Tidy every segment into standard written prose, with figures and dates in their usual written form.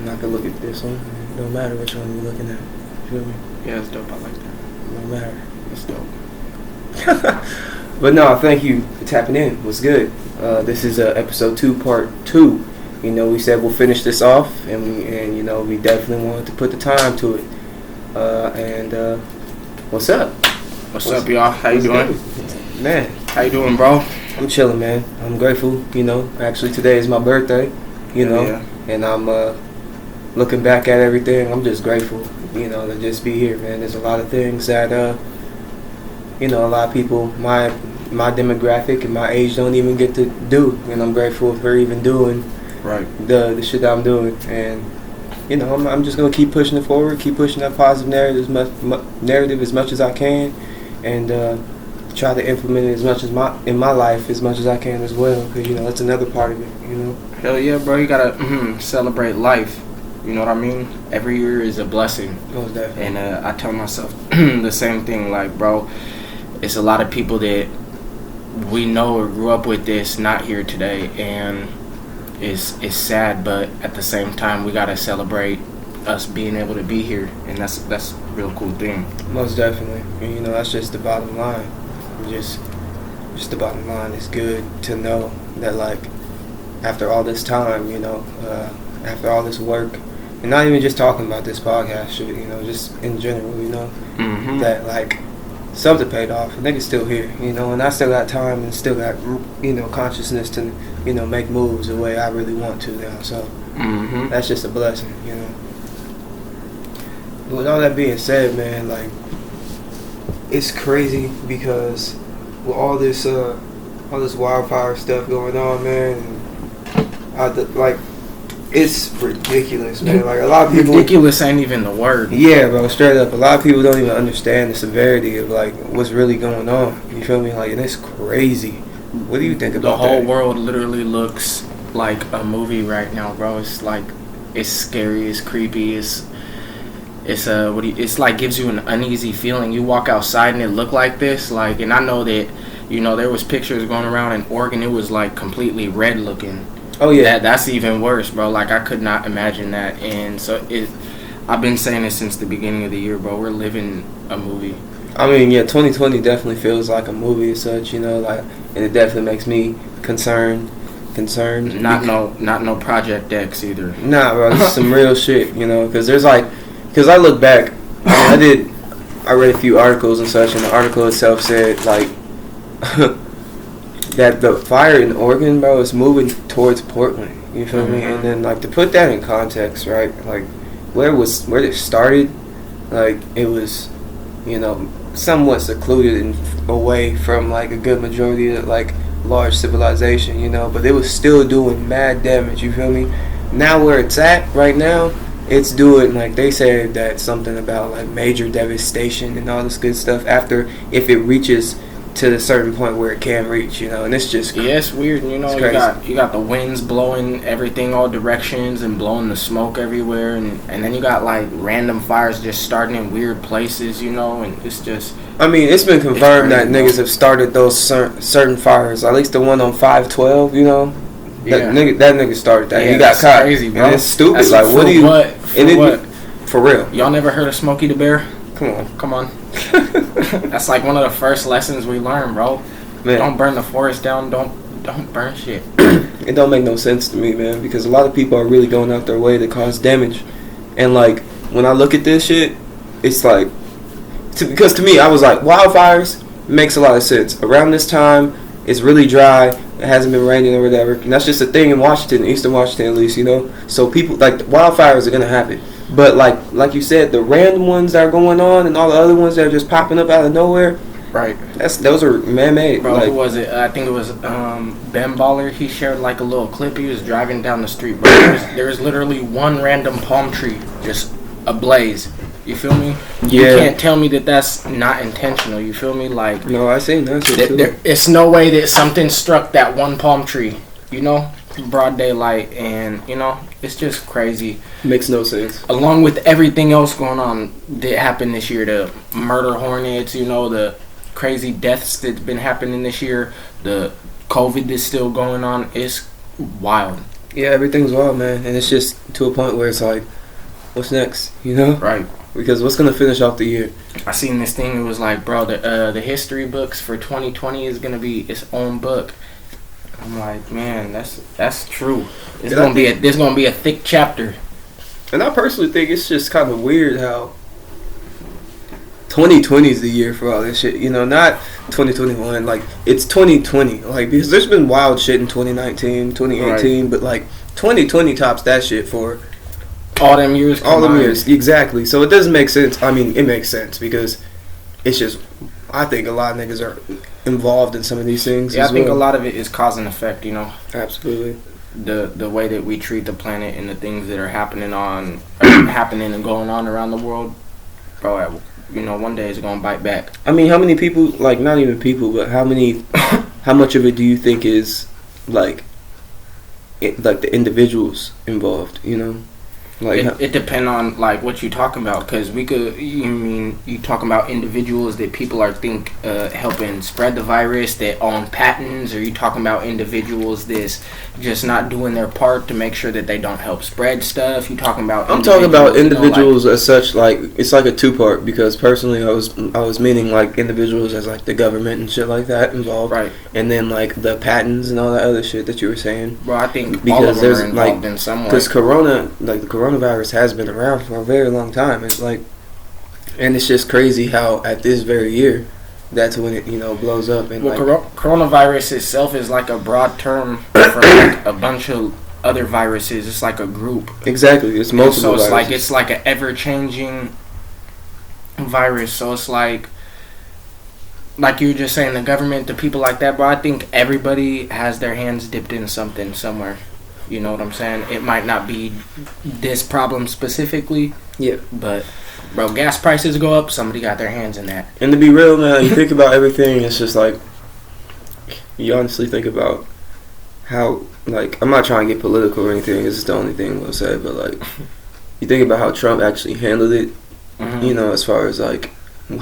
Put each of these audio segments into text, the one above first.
I can look at this one. It don't matter which one you're looking at. You feel me? Yeah, it's dope. I like that. It don't matter. It's dope. But no, thank you for tapping in. What's good? This is episode 2, part 2. You know, we said we'll finish this off, and you know, we definitely wanted to put the time to it. What's up? What's up, y'all? How you doing? Good? Man, how you doing, bro? I'm chilling, man. I'm grateful. You know, actually today is my birthday. You know, and I'm looking back at everything. I'm just grateful. You know, to just be here, man. There's a lot of things that you know, a lot of people my demographic and my age don't even get to do, and I'm grateful for even doing the shit that I'm doing. And you know, I'm just gonna keep pushing it forward, keep pushing that positive narrative as much as I can, and try to implement it as much as in my life as much as I can as well, because you know that's another part of it. You know. Hell yeah, bro. You gotta celebrate life. You know what I mean? Every year is a blessing. Most definitely. And I tell myself the same thing. Like, bro, it's a lot of people that we know or grew up with this not here today, and it's sad. But at the same time, we gotta celebrate us being able to be here, and that's a real cool thing. Most definitely. And you know, that's just the bottom line. Just the bottom line. It's good to know that, like, after all this time, you know, after all this work, and not even just talking about this podcast shit, you know, just in general, you know, that, like, something paid off. A nigga's still here, you know, and I still got time and still got, you know, consciousness to, you know, make moves the way I really want to now. So that's just a blessing, you know. But with all that being said, man, like, it's crazy because with all this wildfire stuff going on, man, like, it's ridiculous, man. Like, a lot of people... Ridiculous ain't even the word. Yeah, bro, straight up. A lot of people don't even understand the severity of, like, what's really going on. You feel me? Like, and it's crazy. What do you think about that? The whole world literally looks like a movie right now, bro. It's like, it's scary, it's creepy, it's like gives you an uneasy feeling. You walk outside and it look like this, like, and I know that, you know, there was pictures going around in Oregon. It was like completely red looking. Oh yeah, that's even worse, bro. Like, I could not imagine that. And so I've been saying it since the beginning of the year, bro. We're living a movie. I mean, yeah, 2020 definitely feels like a movie as such, you know, like, and it definitely makes me concerned. Not no Project X either. Nah, bro, this is some real shit, you know, because I look back, I read a few articles and such, and the article itself said, like, that the fire in Oregon, bro, is moving towards Portland. You feel me? And then, like, to put that in context, right? Like, where it started, like, it was, you know, somewhat secluded and away from, like, a good majority of, like, large civilization, you know, but it was still doing mad damage. You feel me? Now where it's at right now, it's doing, like, they said that something about, like, major devastation and all this good stuff after, if it reaches to a certain point where it can reach, you know, and it's just it's weird, you know. You got the winds blowing everything all directions and blowing the smoke everywhere, and then you got, like, random fires just starting in weird places, you know, and it's just, I mean, it's been confirmed that niggas have started those certain fires, at least the one on 512, you know. That nigga started that. Yeah, he got caught. Crazy, bro. And it's stupid. That's like, what do you? What? For real? Y'all never heard of Smokey the Bear? Come on. That's like one of the first lessons we learned, bro. Man. Don't burn the forest down. Don't burn shit. It don't make no sense to me, man, because a lot of people are really going out their way to cause damage, and, like, when I look at this shit, it's like, because to me, I was like, wildfires makes a lot of sense. Around this time, it's really dry. It hasn't been raining or whatever, and that's just a thing in Washington, Eastern Washington at least, you know. So people, like, wildfires are gonna happen, but like you said, the random ones that are going on and all the other ones that are just popping up out of nowhere, right? Those are man-made. Bro, like, who was it? I think it was Ben Baller. He shared, like, a little clip. He was driving down the street, bro. There was literally one random palm tree just ablaze. You feel me? Yeah. You can't tell me that that's not intentional. You feel me? Like, no, I seen that shit too. It's no way that something struck that one palm tree, you know, broad daylight, and, you know, it's just crazy. Makes no sense. Along with everything else going on that happened this year, the murder hornets, you know, the crazy deaths that's been happening this year, the COVID that's still going on, it's wild. Yeah, everything's wild, man, and it's just to a point where it's like, what's next? You know? Right. Because what's gonna finish off the year? I seen this thing. It was like, bro, the history books for 2020 is gonna be its own book. I'm like, man, that's true. It's gonna be there's gonna be a thick chapter. And I personally think it's just kind of weird how 2020 is the year for all this shit. You know, not 2021. Like, it's 2020. Like, because there's been wild shit in 2019, 2018, right. But like 2020 tops that shit for all them years. All them years, exactly. So it doesn't make sense. I mean, it makes sense because it's just, I think a lot of niggas are involved in some of these things. Yeah, I think a lot of it is cause and effect, you know. Absolutely. The way that we treat the planet and the things that are happening and going on around the world, bro. You know, one day it's gonna bite back. I mean, how many people? Like, not even people, but how much of it do you think is like the individuals involved? You know. Like, it depends on like what you're talking about, because you talking about individuals that people are helping spread the virus that own patents, or you talking about individuals that's just not doing their part to make sure that they don't help spread stuff. You talking about I'm talking about individuals, you know, like, as such. Like, it's like a two-part, because personally I was meaning like individuals as like the government and shit like that involved, right? And then like the patents and all that other shit that you were saying. Well, I think because all of them are involved in some way. Because coronavirus has been around for a very long time. It's like, and it's just crazy how at this very year, that's when it, you know, blows up. And well, like, coronavirus itself is like a broad term for like a bunch of other viruses. It's like a group. Exactly, it's multiple. So viruses. it's like an ever changing virus. So it's like you were just saying, the government, the people like that. But I think everybody has their hands dipped in something somewhere. You know what I'm saying? It might not be this problem specifically. Yeah. But, bro, gas prices go up. Somebody got their hands in that. And to be real, man, you think about everything. It's just like, you honestly think about how, like, I'm not trying to get political or anything. This is the only thing we'll say. But, like, you think about how Trump actually handled it, mm-hmm. you know, as far as, like,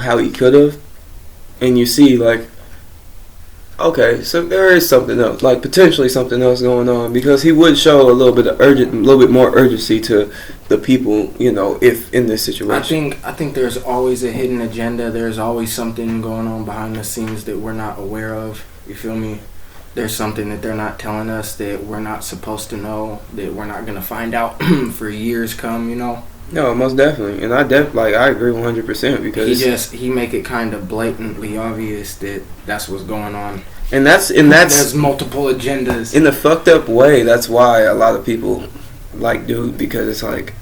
how he could have. And you see, like, okay, so there is something else, like potentially something else going on, because he would show a little bit more urgency to the people, you know, if in this situation. I think there's always a hidden agenda. There's always something going on behind the scenes that we're not aware of. You feel me? There's something that they're not telling us that we're not supposed to know, that we're not gonna find out for years come. You know? No, most definitely, and I agree 100% because he make it kind of blatantly obvious that that's what's going on. And that's there's multiple agendas in a fucked up way. That's why a lot of people like dude, because it's like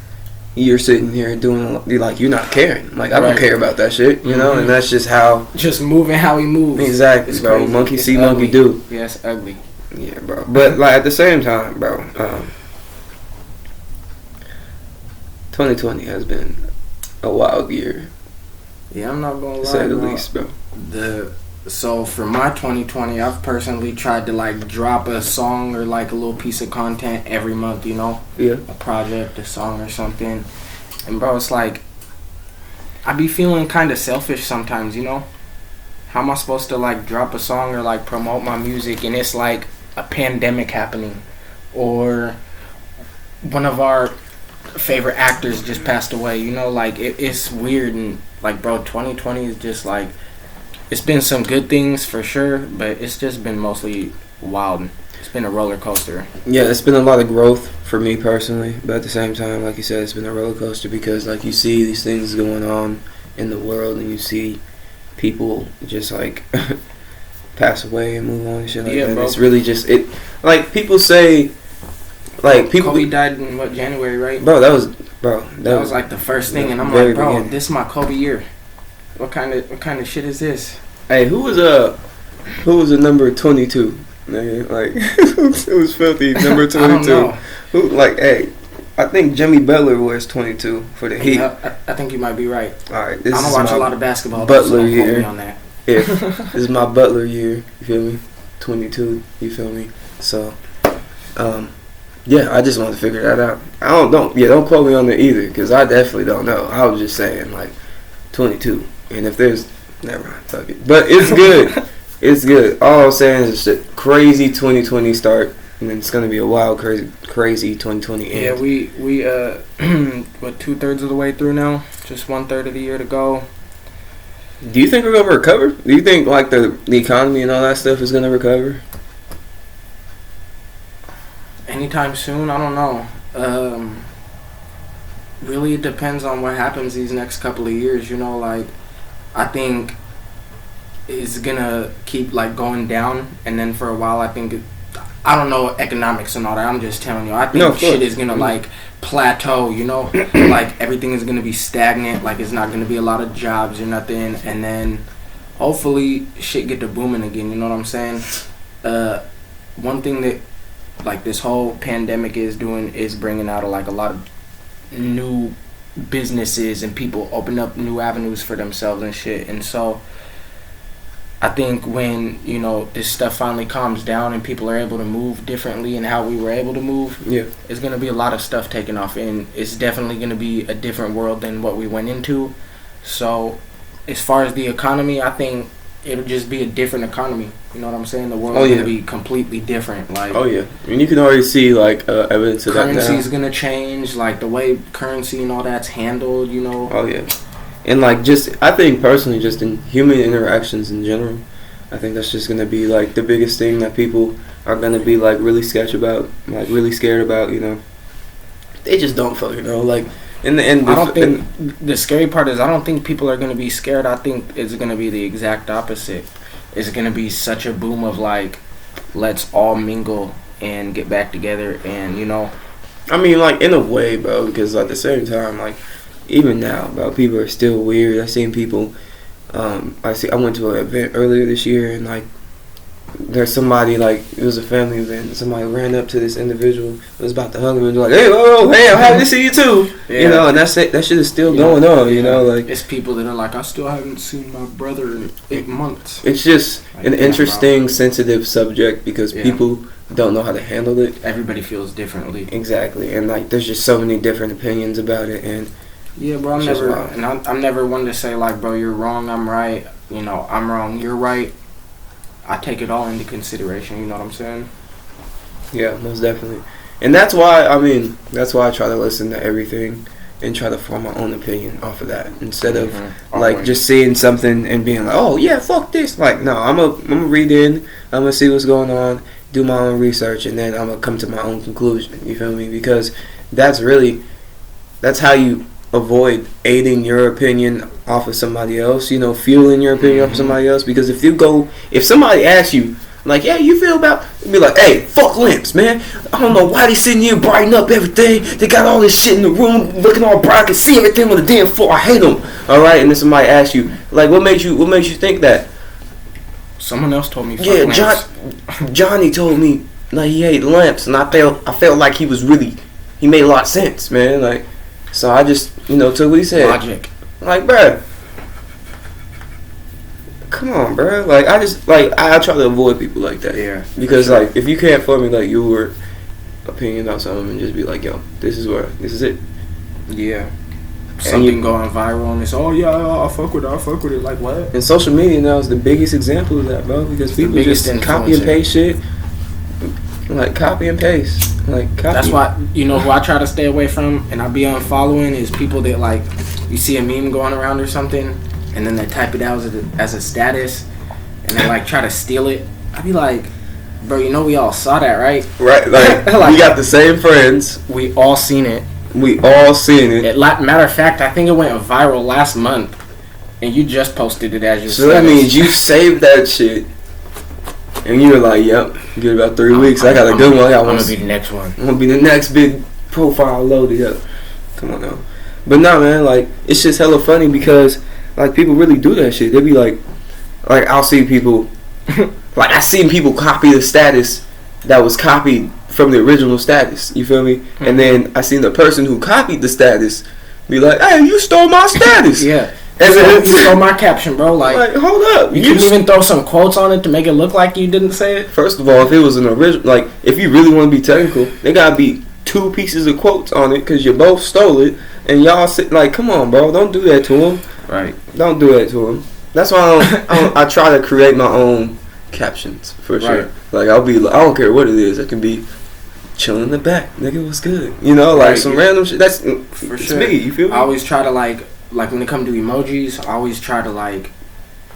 you're sitting here doing like you're not caring. Like, I don't care about that shit, you know. Mm-hmm. And that's just moving how he moves. Exactly, it's bro. Crazy. Monkey see, monkey do. Yeah, it's ugly. Yeah, bro. But like at the same time, bro, 2020 has been a wild year. Yeah, I'm not gonna lie. To say the least, bro. So for my 2020, I've personally tried to like drop a song or like a little piece of content every month, you know? Yeah. A project, a song or something. And bro, it's like, I be feeling kind of selfish sometimes, you know? How am I supposed to like drop a song or like promote my music and it's like a pandemic happening? Or one of our favorite actors just passed away, you know? Like, it's weird. And like, bro, 2020 is just like, it's been some good things for sure, but it's just been mostly wild. It's been a roller coaster. Yeah, it's been a lot of growth for me personally, but at the same time, like you said, it's been a roller coaster because like you see these things going on in the world and you see people just like pass away and move on and shit like that. Bro. It's really just it. Like people say, like people. Kobe died in what, January, right? Bro, that was like the first thing, and I'm like, bro, this is my Kobe year. What kind of shit is this? Hey, who was a number 22? Man, like it was filthy. Number 22. I don't know. Who, like, hey, I think Jimmy Butler wears 22 for the Heat. I think you might be right. All right, I don't watch a lot of basketball. Butler year. On that. Yeah, this is my Butler year. You feel me? 22. You feel me? So, yeah, I just wanted to figure that out. Don't quote me on it either, because I definitely don't know. I was just saying like 22. And if there's, never mind, fuck it. But it's good. It's good. All I'm saying is it's a crazy 2020 start. and then it's gonna be a wild, crazy 2020 end. Yeah, we what 2/3 of the way through now? Just 1/3 of the year to go. Do you think we're gonna recover? Do you think like the economy and all that stuff is gonna recover? Anytime soon, I don't know. Really, it depends on what happens these next couple of years. You know, like I think it's gonna keep like going down, and then for a while, I think I don't know economics and all that. I'm just telling you. I think shit is gonna like plateau. You know, like everything is gonna be stagnant. Like it's not gonna be a lot of jobs or nothing, and then hopefully shit get to booming again. You know what I'm saying? One thing that like this whole pandemic is doing is bringing out like a lot of new businesses and people open up new avenues for themselves and shit. And so I think when, you know, this stuff finally calms down and people are able to move differently and how we were able to move, it's going to be a lot of stuff taken off, and it's definitely going to be a different world than what we went into. So as far as the economy, I think it'll just be a different economy. You know what I'm saying? The world is going to be completely different. Like, and you can already see like evidence of that now. Currency is going to change, like the way currency and all that's handled, you know. And like just, I think personally, just in human interactions in general, I think that's just going to be like the biggest thing that people are going to be like really sketched about, like really scared about, you know. They just don't fucking know. Like in the end, I don't think the scary part is I don't think people are going to be scared. I think it's going to be the exact opposite. It's going to be such a boom of like, let's all mingle and get back together, and you know. I mean, like in a way, bro, because at the same time, like even now, bro, people are still weird. I seen people. I went to an event earlier this year, and like there's somebody, like it was a family event, and somebody ran up to this individual, was about to hug him, and like, hey, I'm happy to see you too. You know, and that's it. That shit is still going on. You know, like it's people that are like, I still haven't seen my brother in 8 months. It's just like, an interesting, sensitive subject because people don't know how to handle it. Everybody feels differently. Exactly, and like there's just so many different opinions about it, and bro, I'm never one to say like, bro, you're wrong, I'm right. You know, I'm wrong, you're right. I take it all into consideration, you know what I'm saying? Yeah, most definitely. And that's why I try to listen to everything and try to form my own opinion off of that instead of like just seeing something and being like, oh yeah, fuck this. Like, no, I'm gonna read in, I'm gonna see what's going on, do my own research, and then I'm gonna come to my own conclusion. You feel me? Because that's how you avoid aiding your opinion off of somebody else, you know, fueling your opinion off of somebody else. Because if somebody asks you, like, yeah, you feel about, be like, hey, fuck lamps, man. I don't know why they sitting here brighten up everything. They got all this shit in the room, looking all bright. I can see everything on the damn floor. I hate them. All right, and then somebody asks you, like, what makes you think that? Someone else told me. Fuck lamps. Johnny told me like he hated lamps, and I felt like he made a lot of sense, man. Like, so I just, you know, took what he said. Logic. Like, bruh, come on, bruh. Like, I try to avoid people like that. Yeah. Because, like, if you can't formulate your opinion on something and just be like, yo, this is it. Yeah. Something going viral and it's, I'll fuck with it. Like, what? And social media now is the biggest example of that, bro. Because people just copy and paste shit. Like, copy and paste. That's why, you know, who I try to stay away from and I be unfollowing is people that, like, you see a meme going around or something and then they type it out as a status and they, like, try to steal it. I be like, bro, you know we all saw that, right? Right, like we got the same friends. We all seen it. Matter of fact, I think it went viral last month and you just posted it as your status. So that means you saved that shit. And you were like, yep, give it about 3 weeks. I got a good one. I'm going to be the next one. I'm going to be the next big profile loaded up. Come on now. But nah, man, like, it's just hella funny because, like, people really do that shit. They be like, I'll see people, like, I seen people copy the status that was copied from the original status. You feel me? Mm-hmm. And then I seen the person who copied the status be like, hey, you stole my status. Yeah. And then you stole my caption, bro. Like, hold up. You can even throw some quotes on it to make it look like you didn't say it. First of all, if it was an original, like, if you really want to be technical, they gotta be 2 pieces of quotes on it because you both stole it, and y'all sit like, come on, bro, don't do that to him. Right. Don't do that to him. That's why I try to create my own captions for sure. Right. Like I don't care what it is. It can be chilling in the back, nigga. What's good? You know, like some random shit. That's for it's sure. me. You feel me? I always try to like when it comes to emojis. I always try to like.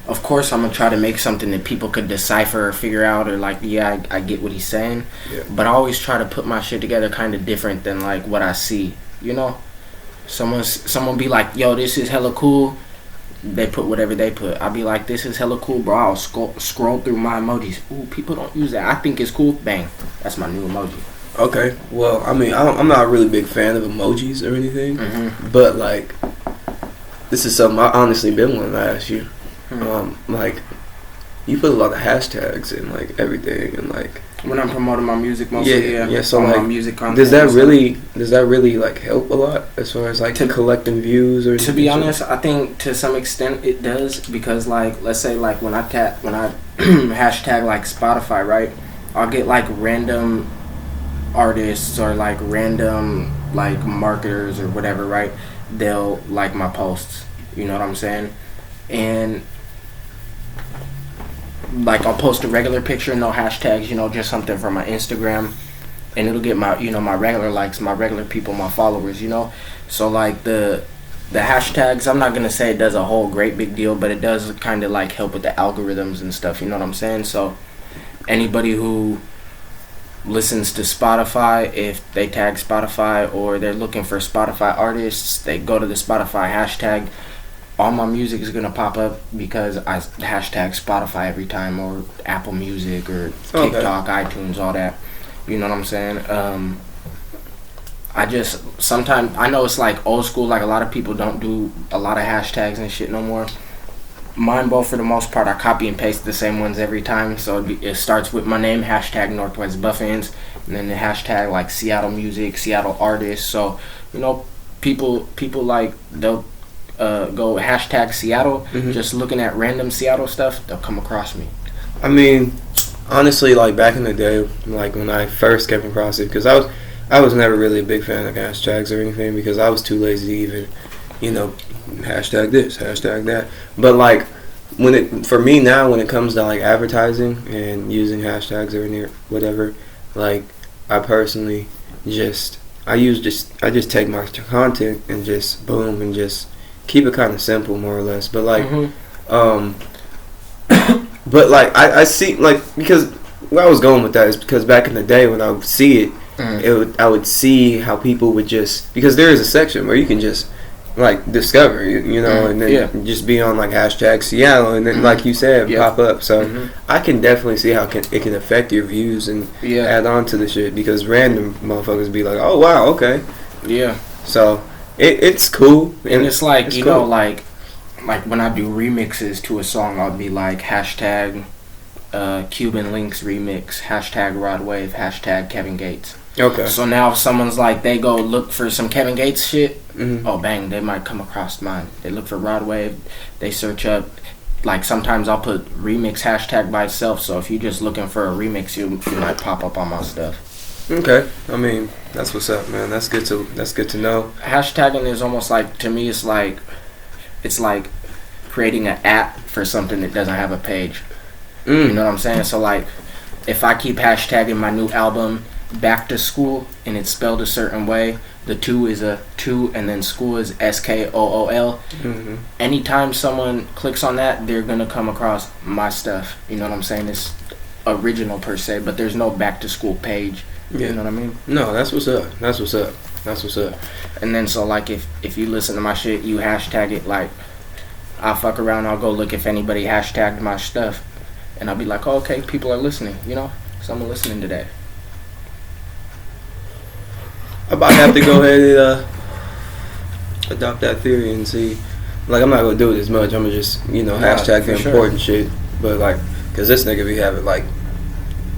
Of course, I'm gonna try to make something that people could decipher or figure out, or like, yeah, I get what he's saying. Yeah. But I always try to put my shit together kind of different than like what I see. You know, someone be like, yo, this is hella cool. They put whatever they put. I'll be like, this is hella cool, bro. I'll scroll through my emojis. Ooh, people don't use that. I think it's cool. Bang, that's my new emoji. Okay. Well, I mean, I'm not a really big fan of emojis or anything, but like, this is something I honestly been wanting to ask you. Like, you put a lot of hashtags in like everything, and like when I'm promoting my music, mostly, yeah. So like, my music content, does that really like help a lot as far as like collecting views or? To be honest, I think to some extent it does, because like, let's say like when I hashtag like Spotify, right? I'll get like random artists or like random like marketers or whatever, right? They'll like my posts. You know what I'm saying? And like I'll post a regular picture, no hashtags, you know, just something from my Instagram, and it'll get my, you know, my regular likes, my regular people, my followers, you know. So like the hashtags, I'm not gonna say it does a whole great big deal, but it does kind of like help with the algorithms and stuff, you know what I'm saying? So anybody who listens to Spotify, if they tag Spotify or they're looking for Spotify artists, they go to the Spotify hashtag, all my music is gonna pop up because I hashtag Spotify every time, or Apple Music or TikTok, iTunes, all that. You know what I'm saying? I just sometimes, I know it's like old school, like a lot of people don't do a lot of hashtags and shit no more. Mine, both for the most part, I copy and paste the same ones every time. So it starts with my name, hashtag NWBUFFINS, and then the hashtag like Seattle music, Seattle artists. So, you know, people like, they'll go hashtag Seattle, just looking at random Seattle stuff, they'll come across me. I mean, honestly, like back in the day, like when I first came across it, because I was never really a big fan of hashtags or anything, because I was too lazy to even, you know, hashtag this, hashtag that. But like for me now, when it comes to like advertising and using hashtags or whatever, like I personally I just take my content and just boom and just keep it kind of simple, more or less. But like, but like I see, like, because where I was going with that is because back in the day when I would see it, I would see how people would just, because there is a section where you can just like discover, you know, and then just be on like hashtag Seattle, and then like you said, pop up. So I can definitely see how it can affect your views and add on to the shit, because random motherfuckers be like, oh wow, okay, so it's cool, and it's like, it's, you cool. know, like when I do remixes to a song, I'll be like hashtag Cuban Links remix, hashtag Rod Wave, hashtag Kevin Gates. Okay. So now if someone's like, they go look for some Kevin Gates shit, oh bang, they might come across mine. They look for Rod Wave, they search up, like sometimes I'll put remix hashtag by itself, so if you're just looking for a remix, you might pop up on my stuff. Okay, I mean, that's what's up, man. That's good to know. Hashtagging is almost like, to me, it's like creating an app for something that doesn't have a page. You know what I'm saying? So like, if I keep hashtagging my new album Back to School and it's spelled a certain way, the 2 is a 2 and then school is SKOOL. Anytime someone clicks on that, they're gonna come across my stuff. You know what I'm saying? It's original per se, but there's no Back to School page. You know what I mean? No, that's what's up. That's what's up. And then so like, if you listen to my shit, you hashtag it, like I'll fuck around, I'll go look if anybody hashtagged my stuff, and I'll be like, oh, okay, people are listening, you know, someone listening to that. I might have to go ahead and adopt that theory and see. Like, I'm not gonna do it as much. I'm gonna just, you know, hashtag the important shit. But like, cause this nigga be having like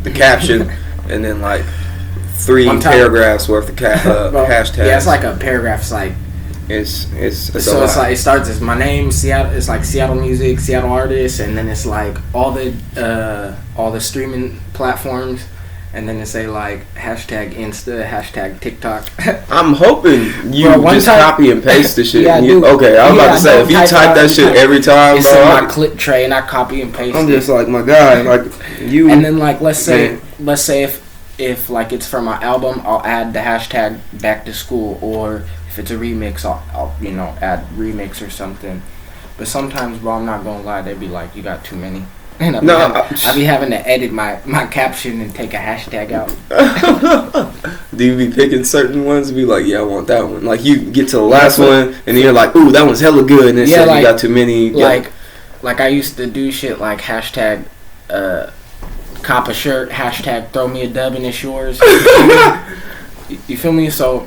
the caption and then like 3 paragraphs worth of hashtags. Yeah, it's like a paragraph. It's like it's so it's like, it starts as my name, Seattle. It's like Seattle music, Seattle artists, and then it's like all the streaming platforms, and then it say like hashtag Insta, hashtag TikTok. I'm hoping you Bro, just copy and paste the shit. Yeah, Okay, I was about to say, if you type that shit every time, it's bro, in my clip tray and I copy and paste. I'm just like, my guy, like you. And then like let's say if like it's for my album, I'll add the hashtag back to school, or if it's a remix, I'll add remix or something. But sometimes, bro, I'm not gonna lie, they'd be like, you got too many. And I be having to edit my caption and take a hashtag out. Do you be picking certain ones and be like, yeah, I want that one? Like you get to the last one and then you're like, ooh, that one's hella good, and then you got too many. Like I used to do shit like hashtag cop a shirt, hashtag throw me a dub and it's yours. You feel me? So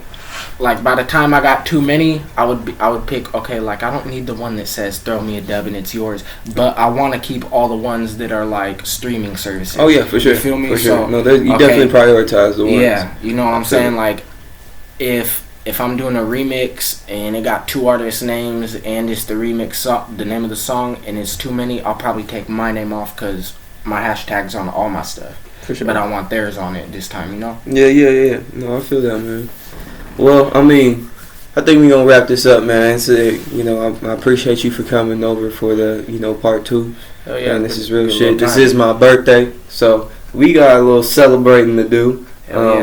like by the time I got too many, I would pick, okay, like I don't need the one that says throw me a dub and it's yours, but I want to keep all the ones that are like streaming services. Oh yeah, for sure. You feel me? For sure. So, no, you definitely prioritize the ones. Yeah, you know what I'm saying? Like if I'm doing a remix and it got 2 artists' names and it's the remix the name of the song and it's too many, I'll probably take my name off because my hashtag's on all my stuff. For sure. But I want theirs on it this time, you know? Yeah. No, I feel that, man. Well, I mean, I think we're going to wrap this up, man. So, I appreciate you for coming over for the, part 2. Oh, yeah. And this is real shit. This is my birthday, so we got a little celebrating to do.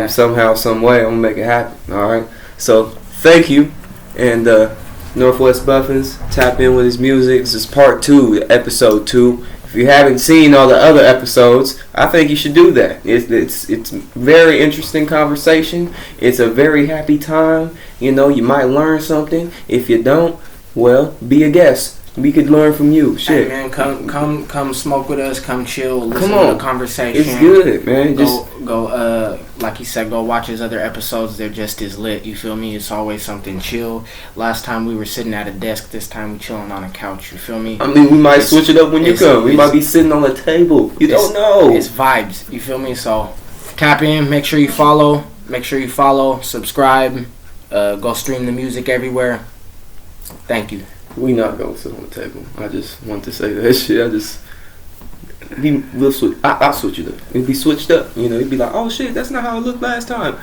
Somehow, some way, I'm going to make it happen, all right? So, thank you. And Northwest Buffins, tap in with his music. This is part 2, episode 2. If you haven't seen all the other episodes, I think you should do that. It's very interesting conversation. It's a very happy time. You might learn something. If you don't, well, be a guest. We could learn from you. Shit. Hey man, come smoke with us. Come chill. Listen to the conversation. It's good, man. Go. Like you said, go watch his other episodes. They're just as lit. You feel me? It's always something chill. Last time we were sitting at a desk. This time we chilling on a couch. You feel me? I mean, we might switch it up when you come. We might be sitting on a table. You don't know. It's vibes. You feel me? So tap in. Make sure you follow. Subscribe. Go stream the music everywhere. Thank you. We not gonna sit on the table. I just want to say that shit. We'll switch. I'll switch it up. It'll be switched up. It'd be like, oh shit, that's not how it looked last time.